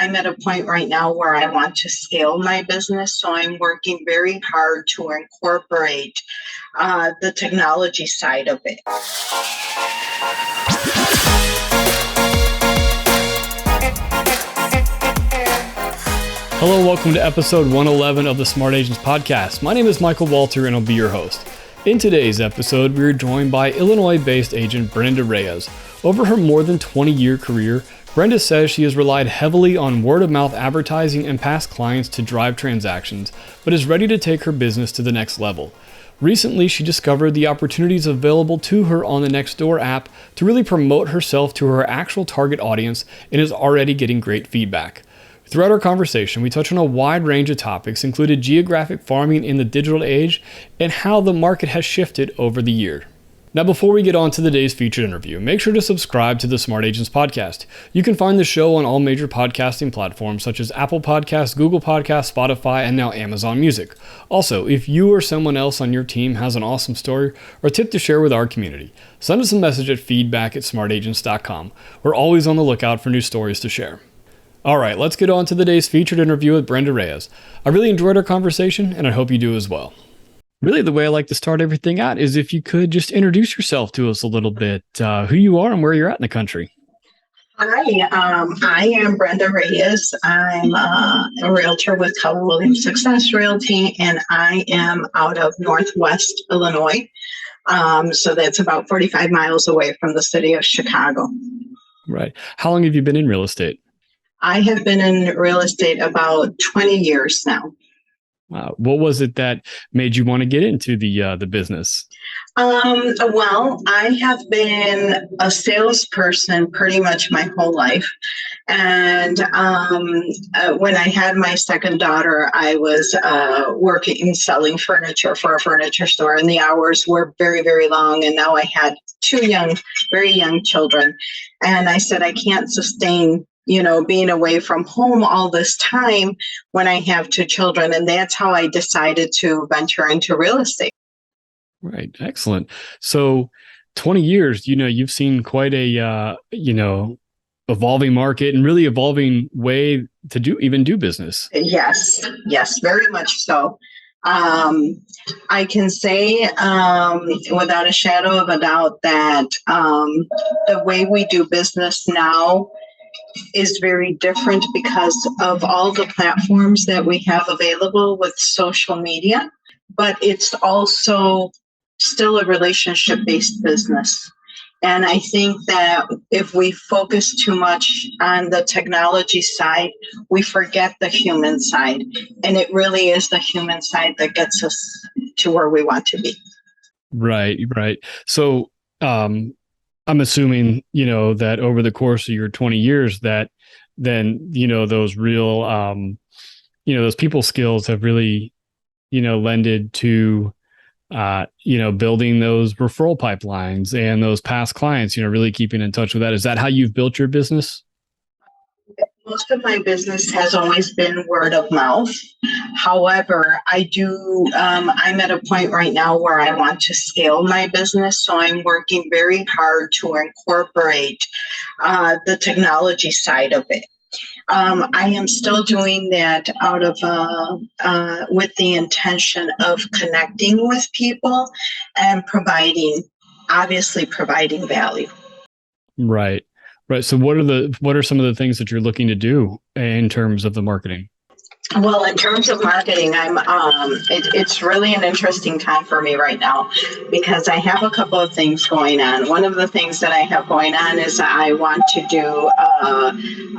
I'm at a point right now where I want to scale my business, so I'm working very hard to incorporate the technology side of it. Hello, welcome to episode 111 of the Smart Agents Podcast. My name is Michael Walter and I'll be your host. In today's episode, we are joined by Illinois-based agent Brenda Reyes. Over her more than 20-year career, Brenda says she has relied heavily on word-of-mouth advertising and past clients to drive transactions, but is ready to take her business to the next level. Recently, she discovered the opportunities available to her on the Nextdoor app to really promote herself to her actual target audience and is already getting great feedback. Throughout our conversation, we touch on a wide range of topics, including geographic farming in the digital age and how the market has shifted over the year. Now, before we get on to today's featured interview, make sure to subscribe to the Smart Agents Podcast. You can find the show on all major podcasting platforms such as Apple Podcasts, Google Podcasts, Spotify, and now Amazon Music. Also, if you or someone else on your team has an awesome story or tip to share with our community, send us a message at feedback@smartagents.com. We're always on the lookout for new stories to share. All right, let's get on to today's featured interview with Brenda Reyes. I really enjoyed our conversation, and I hope you do as well. Really, the way I like to start everything out is if you could just introduce yourself to us a little bit, who you are and where you're at in the country. Hi, I am Brenda Reyes. I'm a realtor with Keller Williams Success Realty, and I am out of Northwest Illinois. So that's about 45 miles away from the city of Chicago. Right. How long have you been in real estate? I have been in real estate about 20 years now. Wow. What was it that made you want to get into the business? Well, I have been a salesperson pretty much my whole life. And when I had my second daughter, I was working selling furniture for a furniture store, and the hours were very, very long. And now I had two very young children. And I said, I can't sustain being away from home all this time when I have two children. And that's how I decided to venture into real estate. Right. Excellent. So 20 years, you've seen quite a, evolving market and really evolving way to do business. Yes, very much so. I can say without a shadow of a doubt that the way we do business now is very different because of all the platforms that we have available with social media, but it's also still a relationship-based business. And I think that if we focus too much on the technology side, we forget the human side. And it really is the human side that gets us to where we want to be. Right. So, I'm assuming, that over the course of your 20 years that then, those real, those people skills have really, lended to, building those referral pipelines and those past clients, really keeping in touch with that. Is that how you've built your business? Most of my business has always been word of mouth. However, I'm at a point right now where I want to scale my business. So I'm working very hard to incorporate the technology side of it. I am still doing that out of with the intention of connecting with people and providing value. Right. So what are some of the things that you're looking to do in terms of the marketing? Well, in terms of marketing, it's really an interesting time for me right now because I have a couple of things going on. One of the things that I have going on is I want to do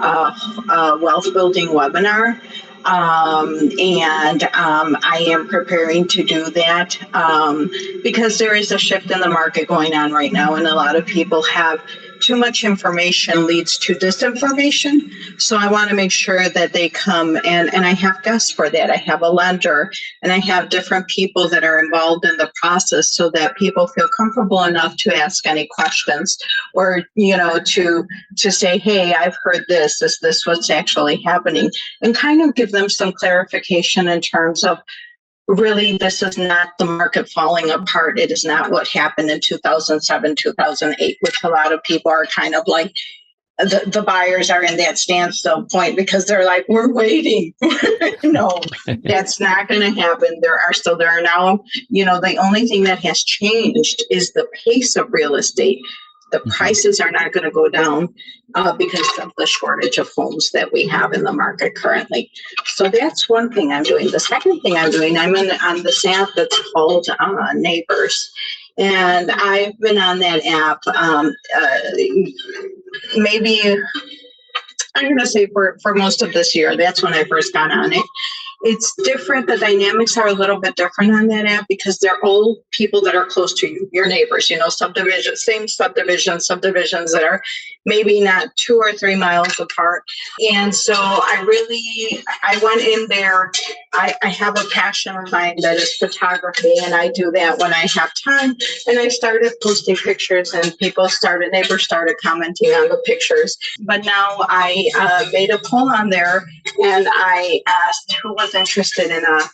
a wealth building webinar. I am preparing to do that because there is a shift in the market going on right now, and a lot of people have too much information leads to disinformation. So I want to make sure that they come and I have guests for that. I have a lender and I have different people that are involved in the process so that people feel comfortable enough to ask any questions or, to say, hey, I've heard this. Is this what's actually happening? And kind of give them some clarification in terms of really, this is not the market falling apart. It is not what happened in 2007, 2008, which a lot of people are kind of like, the buyers are in that standstill point because they're like, we're waiting. No, that's not going to happen. There are now, the only thing that has changed is the pace of real estate. The prices are not going to go down because of the shortage of homes that we have in the market currently. So that's one thing I'm doing. The second thing I'm doing, I'm on this app that's called Neighbors. And I've been on that app maybe, I'm going to say for most of this year. That's when I first got on it. It's different. The dynamics are a little bit different on that app because they're all people that are close to you, your neighbors, subdivisions that are maybe not 2 or 3 miles apart. And so I went in there. I have a passion of mine that is photography, and I do that when I have time. And I started posting pictures, and neighbors started commenting on the pictures. But now I made a poll on there, and I asked who was interested in a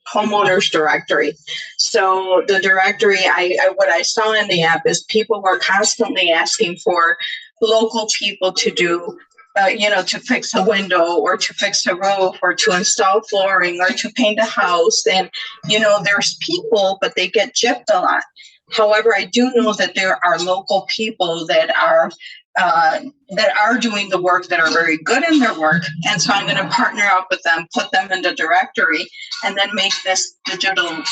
homeowners directory. So the directory, what I saw in the app is people were constantly asking for local people to do, to fix a window or to fix a roof or to install flooring or to paint a house. And, there's people, but they get gypped a lot. However, I do know that there are local people that are doing the work, that are very good in their work. And so I'm going to partner up with them, put them in the directory, and then make this digital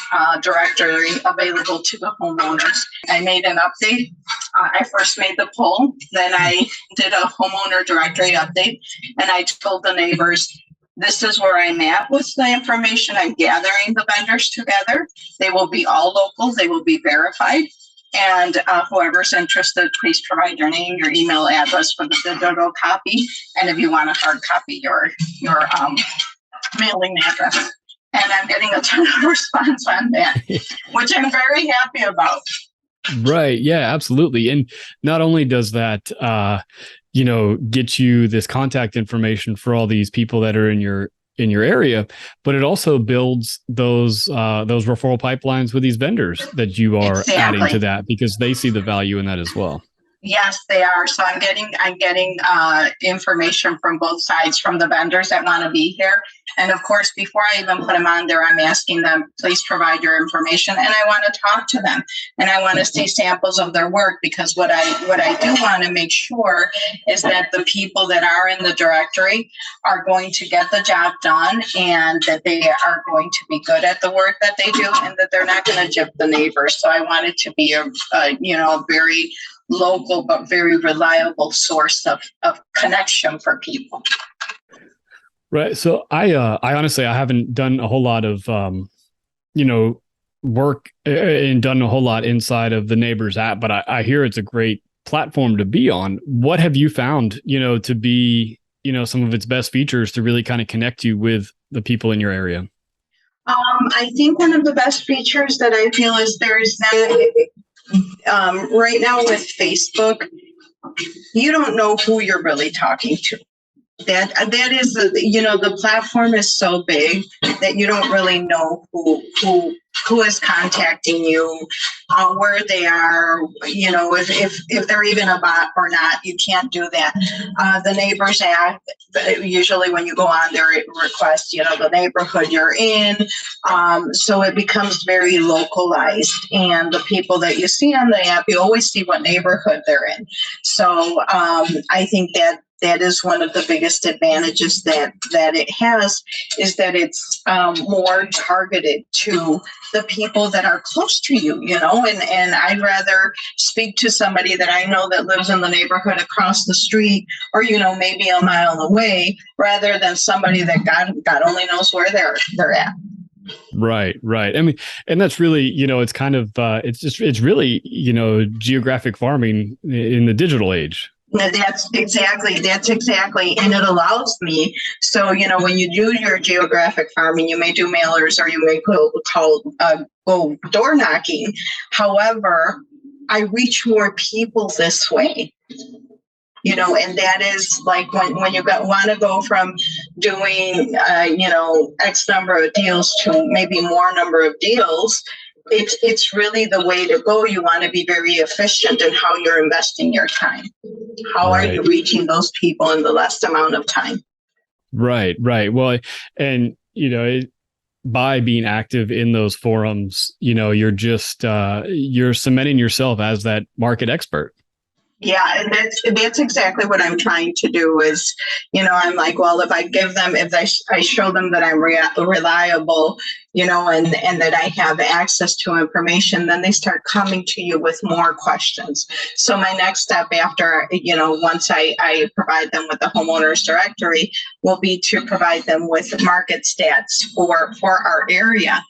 directory available to the homeowners. I made an update. I first made the poll, then I did a homeowner directory update, and I told the neighbors, this is where I'm at with the information. I'm gathering the vendors together. They will be all local. They will be verified. And whoever's interested, please provide your name, your email address for the digital copy. And if you want a hard copy, your mailing address. And I'm getting a ton of response on that, which I'm very happy about. Right. Yeah, absolutely. And not only does that, get you this contact information for all these people that are in your area, but it also builds those referral pipelines with these vendors that you are adding to that because they see the value in that as well. Yes, they are. So I'm getting information from both sides, from the vendors that want to be here. And of course, before I even put them on there, I'm asking them, please provide your information. And I want to talk to them, and I want to see samples of their work, because what I do want to make sure is that the people that are in the directory are going to get the job done, and that they are going to be good at the work that they do, and that they're not going to gyp the neighbors. So I want it to be a very local but very reliable source of connection for people. Right. So I honestly, I haven't done a whole lot of, work and done a whole lot inside of the Neighbors app, but I hear it's a great platform to be on. What have you found, to be, some of its best features to really kind of connect you with the people in your area? I think one of the best features that I feel is there's right now with Facebook, you don't know who you're really talking to. That is, the platform is so big that you don't really know who is contacting you, where they are, if they're even a bot or not. You can't do that. The Neighbors app, usually when you go on there, it requests, the neighborhood you're in. So it becomes very localized. And the people that you see on the app, you always see what neighborhood they're in. So I think that is one of the biggest advantages that it has, is that it's more targeted to the people that are close to you, and I'd rather speak to somebody that I know that lives in the neighborhood across the street, or, maybe a mile away, rather than somebody that God only knows where they're at. Right. I mean, and that's really, it's kind of, it's really, geographic farming in the digital age. That's exactly, and it allows me. So, when you do your geographic farming, you may do mailers, or you may go door knocking. However, I reach more people this way. And that is like when you want to go from doing, X number of deals to maybe more number of deals. it's really the way to go. You want to be very efficient in how you're investing your time. How are you reaching those people in the less amount of time? Right. Well, and by being active in those forums, you're just you're cementing yourself as that market expert. Yeah, and that's exactly what I'm trying to do is, I'm like, well, if I show them that I'm reliable, and that I have access to information, then they start coming to you with more questions. So my next step after, once I provide them with the homeowners directory, will be to provide them with market stats for our area,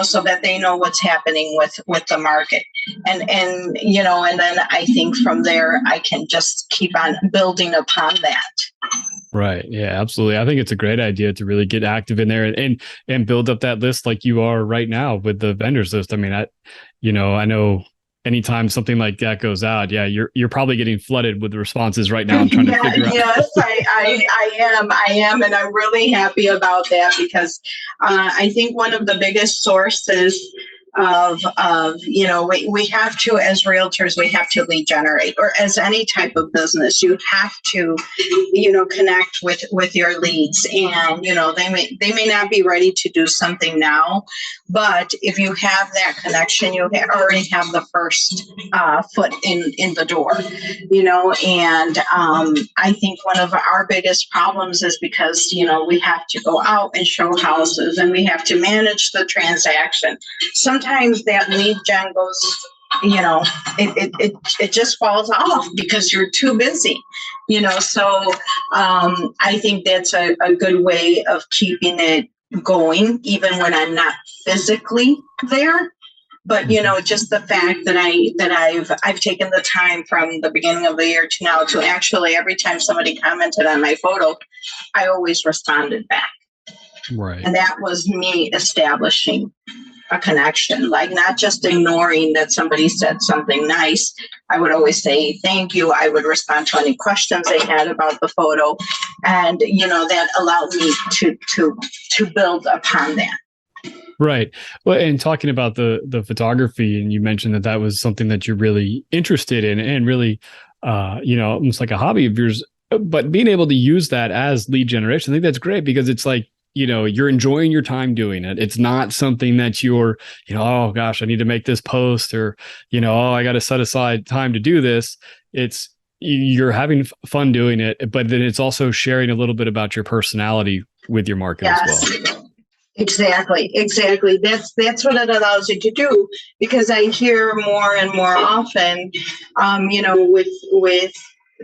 so that they know what's happening with the market. And then I think from there, I can just keep on building upon that. Right. Yeah, absolutely. I think it's a great idea to really get active in there and build up that list like you are right now with the vendors list. I mean, I know anytime something like that goes out, yeah, you're probably getting flooded with the responses right now. I'm trying to figure out. Yes, I am. And I'm really happy about that because I think one of the biggest sources of we have to, as realtors, we have to lead generate, or as any type of business, you have to connect with your leads, and they may not be ready to do something now, but if you have that connection, you already have the first foot in the door. And I think one of our biggest problems is because we have to go out and show houses, and we have to manage the transaction. Sometimes that lead gen goes, it just falls off because you're too busy, so I think that's a good way of keeping it going, even when I'm not physically there. But just the fact that I've taken the time from the beginning of the year to now to actually, every time somebody commented on my photo, I always responded back. Right. And that was me establishing a connection, like not just ignoring that somebody said something nice. I would always say thank you. I would respond to any questions they had about the photo, and that allowed me to build upon that. Right. Well, and talking about the photography, and you mentioned that was something that you're really interested in, and really, almost like a hobby of yours. But being able to use that as lead generation, I think that's great, because it's like, you're enjoying your time doing it. It's not something that you're, oh gosh, I need to make this post, or, oh, I got to set aside time to do this. It's, you're having fun doing it, but then it's also sharing a little bit about your personality with your market as well. Exactly. That's what it allows you to do, because I hear more and more often, with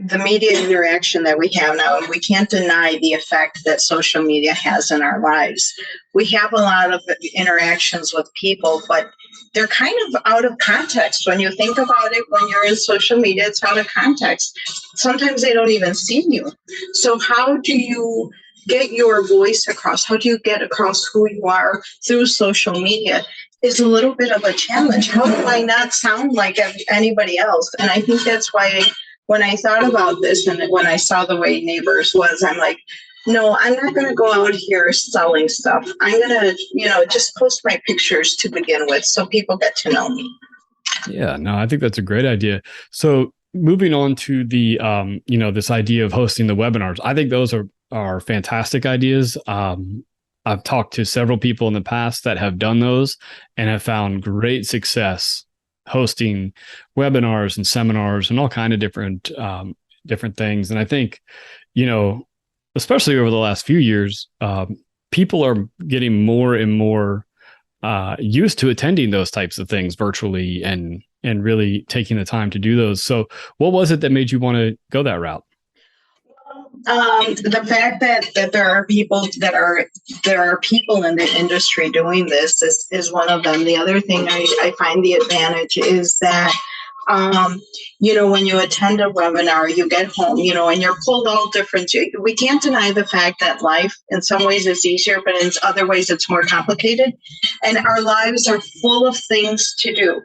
the media interaction that we have now, and we can't deny the effect that social media has in our lives. We have a lot of interactions with people, but they're kind of out of context. When you think about it, when you're in social media, it's out of context. Sometimes they don't even see you. So how do you get your voice across? How do you get across who you are through social media? Is a little bit of a challenge. How do I not sound like anybody else? And I think that's why when I thought about this, and when I saw the way Neighbors was, I'm like, no, I'm not going to go out here selling stuff. I'm going to, just post my pictures to begin with, so people get to know me. Yeah, no, I think that's a great idea. So moving on to the, this idea of hosting the webinars, I think those are fantastic ideas. I've talked to several people in the past that have done those and have found great success hosting webinars and seminars and all kind of different things. And I think, especially over the last few years, people are getting more and more used to attending those types of things virtually and really taking the time to do those. So what was it that made you want to go that route? The fact that there are people in the industry doing this is one of them. The other thing I find the advantage is that, when you attend a webinar, you get home, and you're pulled all different. We can't deny the fact that life in some ways is easier, but in other ways it's more complicated. And our lives are full of things to do.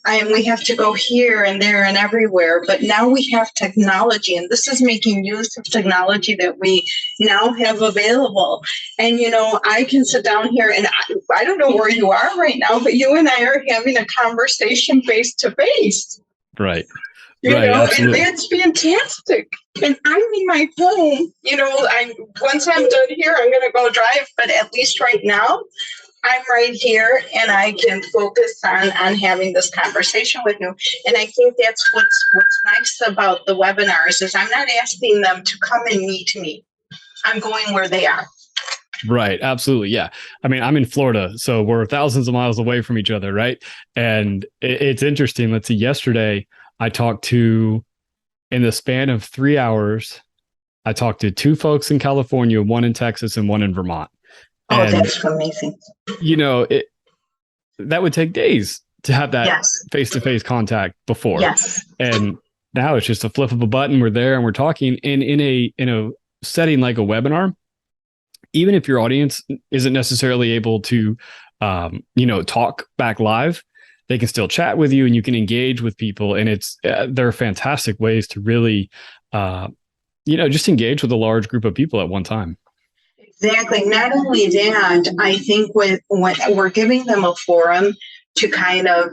And we have to go here and there and everywhere. But now we have technology, and this is making use of technology that we now have available. And, I can sit down here and I don't know where you are right now, but you and I are having a conversation face to face. Right. Absolutely. And that's fantastic. And I'm in my home, once I'm done here, I'm going to go drive. But at least right now, I'm right here and I can focus on having this conversation with you. And I think that's what's nice about the webinars is I'm not asking them to come and meet me. I'm going where they are. Right. Absolutely. Yeah. I mean, I'm in Florida, so we're thousands of miles away from each other. Right. And it's interesting. Let's see, yesterday I talked to, in the span of 3 hours, I talked to 2 folks in California, 1 in Texas and 1 in Vermont. Oh, and, that's amazing. That would take days to have that face-to-face contact before. Yes. And now it's just a flip of a button. We're there and we're talking. And in a setting like a webinar, even if your audience isn't necessarily able to, talk back live, they can still chat with you and you can engage with people. And there are fantastic ways to really, just engage with a large group of people at one time. Exactly. Not only that, I think when we're giving them a forum to kind of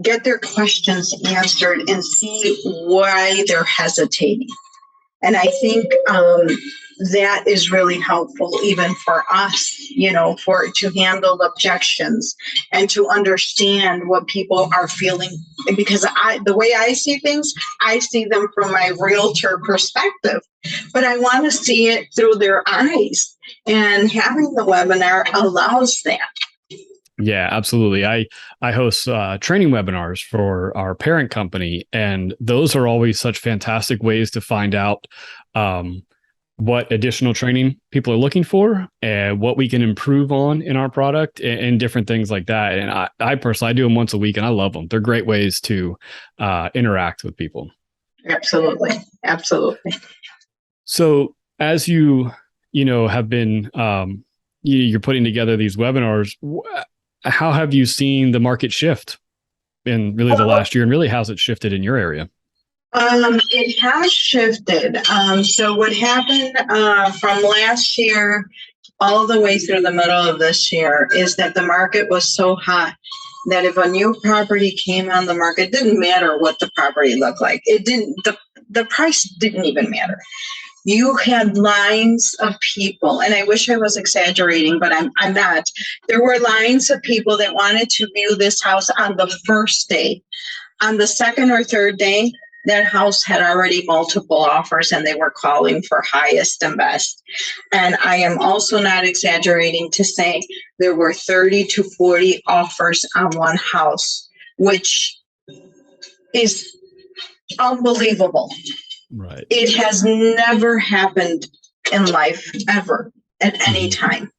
get their questions answered and see why they're hesitating. And I think that is really helpful even for us, to handle objections and to understand what people are feeling. Because the way I see things, I see them from my realtor perspective, but I want to see it through their eyes. And having the webinar allows that. Yeah, absolutely. I host training webinars for our parent company, and those are always such fantastic ways to find out what additional training people are looking for and what we can improve on in our product and different things like that. And I personally, I do them once a week and I love them. They're great ways to interact with people. Absolutely. Absolutely. So as you have been, you're putting together these webinars, how have you seen the market shift in really the last year, and really how's it shifted in your area? It has shifted. So what happened from last year all the way through the middle of this year is that the market was so hot that if a new property came on the market, it didn't matter what the property looked like. The price didn't even matter. You had lines of people, and I wish I was exaggerating, but I'm not. There were lines of people that wanted to view this house on the first day. On the second or third day, that house had already multiple offers and they were calling for highest and best. And I am also not exaggerating to say there were 30 to 40 offers on one house, which is unbelievable. Right. It has never happened in life ever at any time.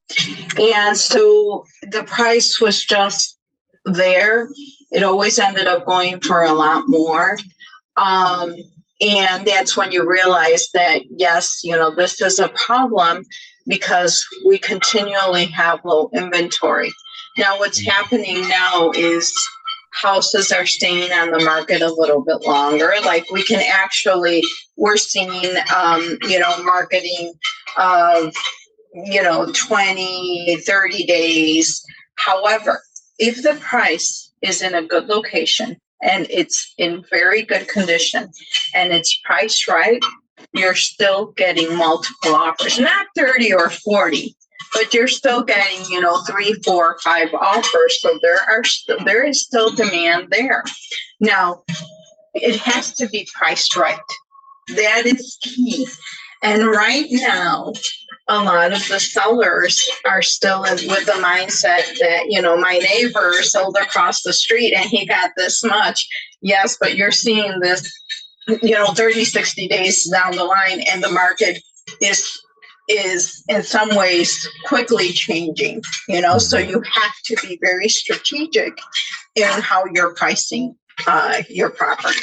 And so the price was just there. It always ended up going for a lot more. And that's when you realize that, yes, this is a problem because we continually have low inventory. Now, what's happening now is houses are staying on the market a little bit longer. Like we're seeing, marketing of, 20, 30 days. However, if the price is in a good location, and it's in very good condition and it's priced right, you're still getting multiple offers, not 30 or 40, but you're still getting, 3, 4, 5 offers. So there is still demand there. Now, it has to be priced right. That is key. And right now, a lot of the sellers are still with the mindset that, my neighbor sold across the street and he got this much. Yes, but you're seeing this, 30, 60 days down the line, and the market is in some ways quickly changing, so you have to be very strategic in how you're pricing your property.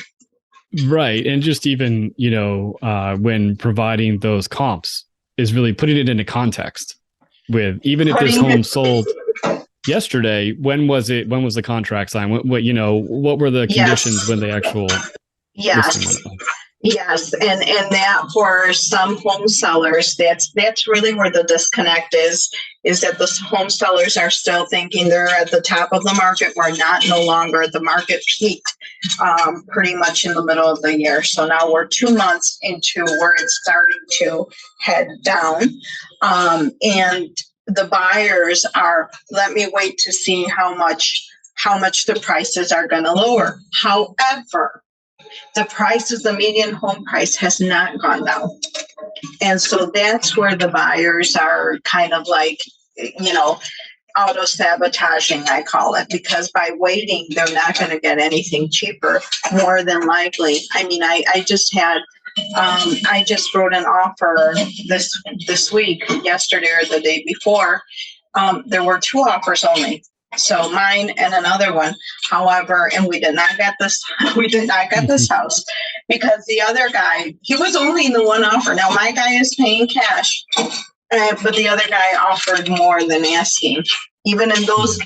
Right. And just even, when providing those comps is really putting it into context with, even if this home sold yesterday. When was it? When was the contract signed? What were the conditions when the actual listing Yes. went? Yes, and that for some home sellers, that's really where the disconnect is that the home sellers are still thinking they're at the top of the market. We're no longer. The market peaked pretty much in the middle of the year. So now we're 2 months into where it's starting to head down. And the buyers are, let me wait to see how much the prices are going to lower. However, the median home price has not gone down. And so that's where the buyers are kind of like, auto-sabotaging, I call it, because by waiting, they're not going to get anything cheaper, more than likely. I mean, I just wrote an offer this week, yesterday or the day before. There were 2 offers only. So mine and another one. However, and we did not get this house because the other guy, he was only in the one offer. Now my guy is paying cash, but the other guy offered more than asking. Even in those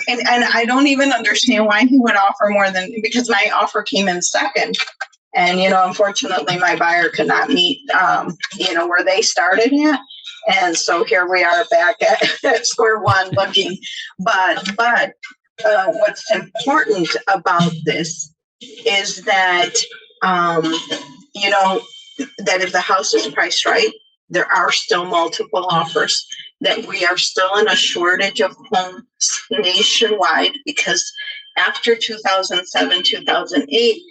and I don't even understand why he would offer more than, because my offer came in second. And, unfortunately, my buyer could not meet, where they started at. And so here we are back at square one looking. But what's important about this is that, that if the house is priced right, there are still multiple offers, that we are still in a shortage of homes nationwide, because after 2007, 2008,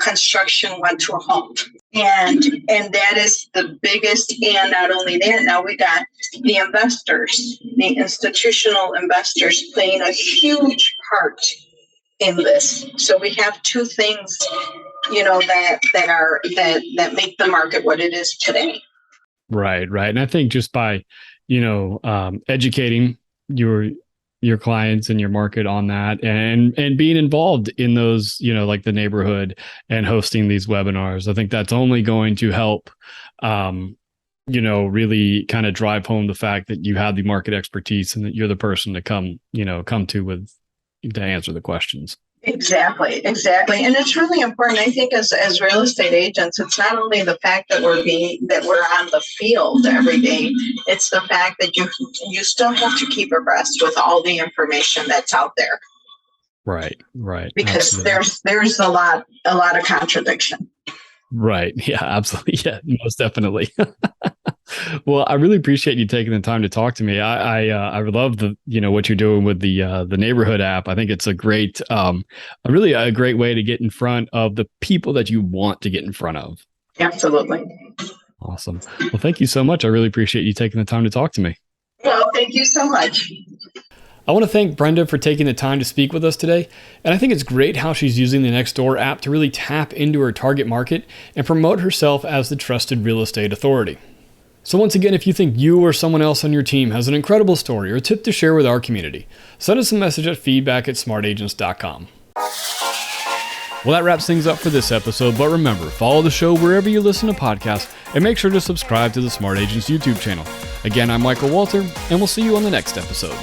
construction went to a halt. And that is the biggest, and not only that, now we got the investors, the institutional investors playing a huge part in this. So we have 2 things, that make the market what it is today. Right. And I think just by, educating your clients and your market on that, and being involved in those, like the neighborhood, and hosting these webinars, I think that's only going to help, really kind of drive home the fact that you have the market expertise and that you're the person to come to answer the questions. Exactly. And it's really important. I think as real estate agents, it's not only the fact that we're on the field every day. It's the fact that you still have to keep abreast with all the information that's out there. Right. Because absolutely. there's a lot of contradiction. Right. Yeah, absolutely. Yeah, most definitely. Well, I really appreciate you taking the time to talk to me. I love what you're doing with the neighborhood app. I think it's a great, really a great way to get in front of the people that you want to get in front of. Absolutely. Awesome. Well, thank you so much. I really appreciate you taking the time to talk to me. Well, thank you so much. I want to thank Brenda for taking the time to speak with us today. And I think it's great how she's using the Nextdoor app to really tap into her target market and promote herself as the trusted real estate authority. So once again, if you think you or someone else on your team has an incredible story or tip to share with our community, send us a message at feedback@smartagents.com. Well, that wraps things up for this episode, but remember, follow the show wherever you listen to podcasts and make sure to subscribe to the Smart Agents YouTube channel. Again, I'm Michael Walter, and we'll see you on the next episode.